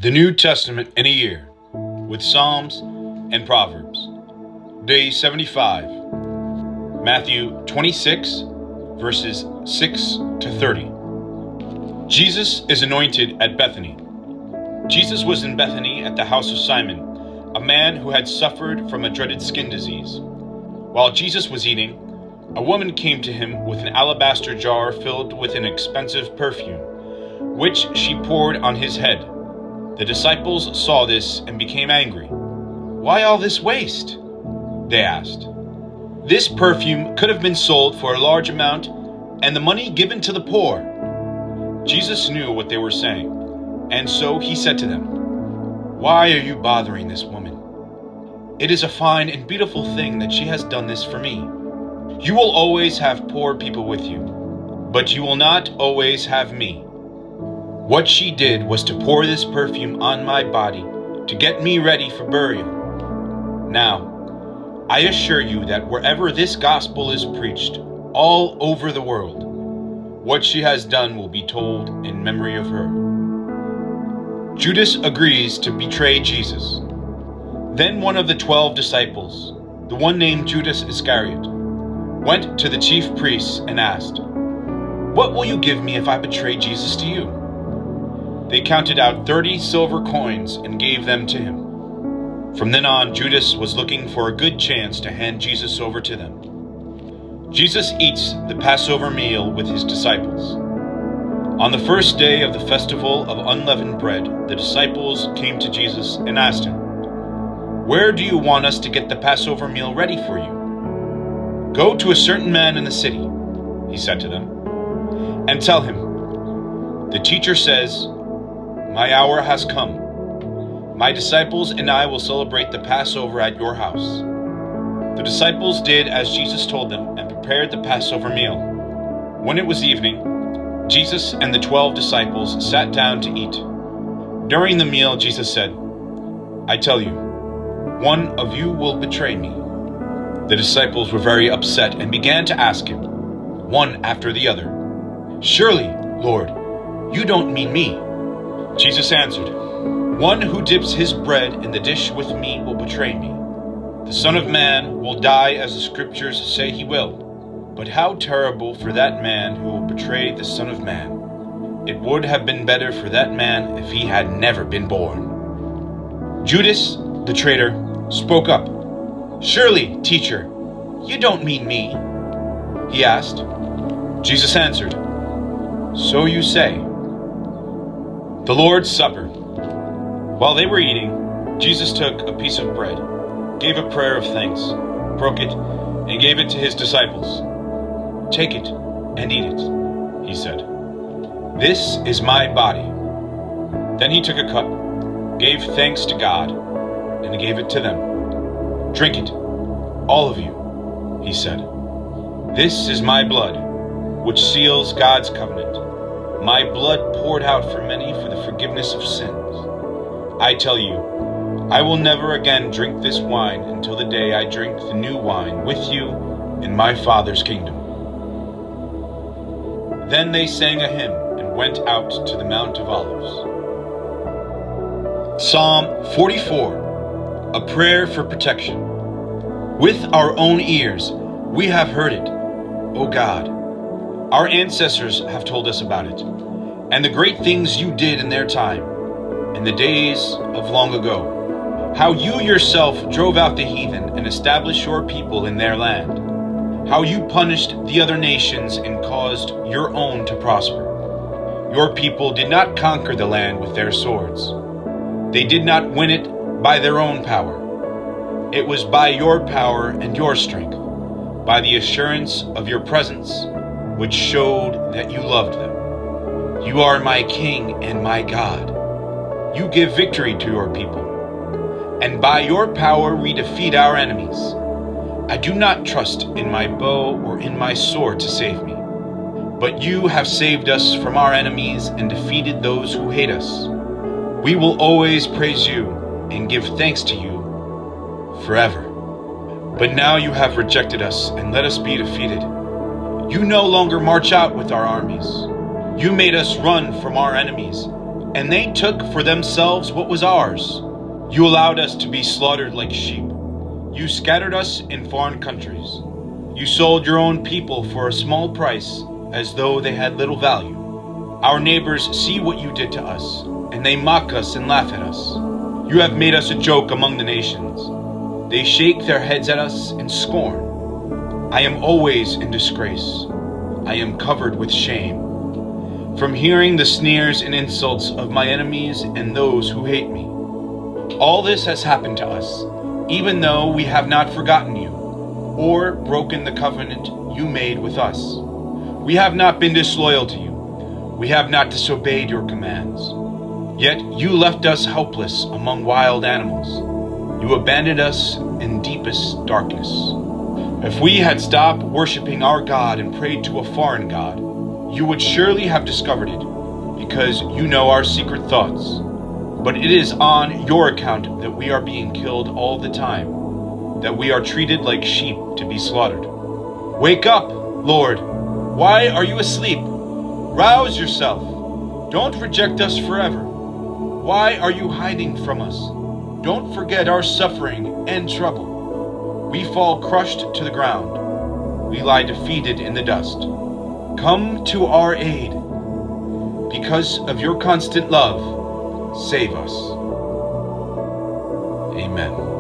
The New Testament in a year, with Psalms and Proverbs. Day 75, Matthew 26, verses 6 to 30. Jesus is anointed at Bethany. Jesus was in Bethany at the house of Simon, a man who had suffered from a dreaded skin disease. While Jesus was eating, a woman came to him with an alabaster jar filled with an expensive perfume, which she poured on his head. The disciples saw this and became angry. "Why all this waste?" they asked. "This perfume could have been sold for a large amount and the money given to the poor." Jesus knew what they were saying, and so he said to them, "Why are you bothering this woman? It is a fine and beautiful thing that she has done this for me. You will always have poor people with you, but you will not always have me. What she did was to pour this perfume on my body to get me ready for burial. Now, I assure you that wherever this gospel is preached, all over the world, what she has done will be told in memory of her." Judas agrees to betray Jesus. Then one of the 12 disciples, the one named Judas Iscariot, went to the chief priests and asked, "What will you give me if I betray Jesus to you?" They counted out 30 silver coins and gave them to him. From then on, Judas was looking for a good chance to hand Jesus over to them. Jesus eats the Passover meal with his disciples. On the first day of the festival of unleavened bread, the disciples came to Jesus and asked him, "Where do you want us to get the Passover meal ready for you?" "Go to a certain man in the city," he said to them, "and tell him, 'The teacher says, my hour has come. My disciples and I will celebrate the Passover at your house.'" The disciples did as Jesus told them and prepared the Passover meal. When it was evening, Jesus and the 12 disciples sat down to eat. During the meal, Jesus said, "I tell you, one of you will betray me." The disciples were very upset and began to ask him, one after the other, "Surely, Lord, you don't mean me." Jesus answered, "One who dips his bread in the dish with me will betray me. The Son of Man will die as the scriptures say he will. But how terrible for that man who will betray the Son of Man. It would have been better for that man if he had never been born." Judas, the traitor, spoke up. "Surely, teacher, you don't mean me?" he asked. Jesus answered, "So you say." The Lord's Supper. While they were eating, Jesus took a piece of bread, gave a prayer of thanks, broke it, and gave it to his disciples. "Take it and eat it," he said. "This is my body." Then he took a cup, gave thanks to God, and gave it to them. "Drink it, all of you," he said. "This is my blood, which seals God's covenant. My blood poured out for many for the forgiveness of sins. I tell you, I will never again drink this wine until the day I drink the new wine with you in my Father's kingdom." Then they sang a hymn and went out to the Mount of Olives. Psalm 44, a prayer for protection. With our own ears we have heard it, O God. Our ancestors have told us about it, and the great things you did in their time, in the days of long ago. How you yourself drove out the heathen and established your people in their land. How you punished the other nations and caused your own to prosper. Your people did not conquer the land with their swords. They did not win it by their own power. It was by your power and your strength, by the assurance of your presence, which showed that you loved them. You are my King and my God. You give victory to your people, and by your power we defeat our enemies. I do not trust in my bow or in my sword to save me, but you have saved us from our enemies and defeated those who hate us. We will always praise you and give thanks to you forever. But now you have rejected us and let us be defeated. You no longer march out with our armies. You made us run from our enemies and they took for themselves what was ours. You allowed us to be slaughtered like sheep. You scattered us in foreign countries. You sold your own people for a small price, as though they had little value. Our neighbors see what you did to us, and they mock us and laugh at us. You have made us a joke among the nations. They shake their heads at us in scorn. I am always in disgrace. I am covered with shame, from hearing the sneers and insults of my enemies and those who hate me. All this has happened to us, even though we have not forgotten you, or broken the covenant you made with us. We have not been disloyal to you. We have not disobeyed your commands. Yet you left us helpless among wild animals. You abandoned us in deepest darkness. If we had stopped worshiping our God and prayed to a foreign god, you would surely have discovered it, because you know our secret thoughts. But it is on your account that we are being killed all the time, that we are treated like sheep to be slaughtered. Wake up, Lord! Why are you asleep? Rouse yourself! Don't reject us forever. Why are you hiding from us? Don't forget our suffering and trouble. We fall crushed to the ground. We lie defeated in the dust. Come to our aid. Because of your constant love, save us. Amen.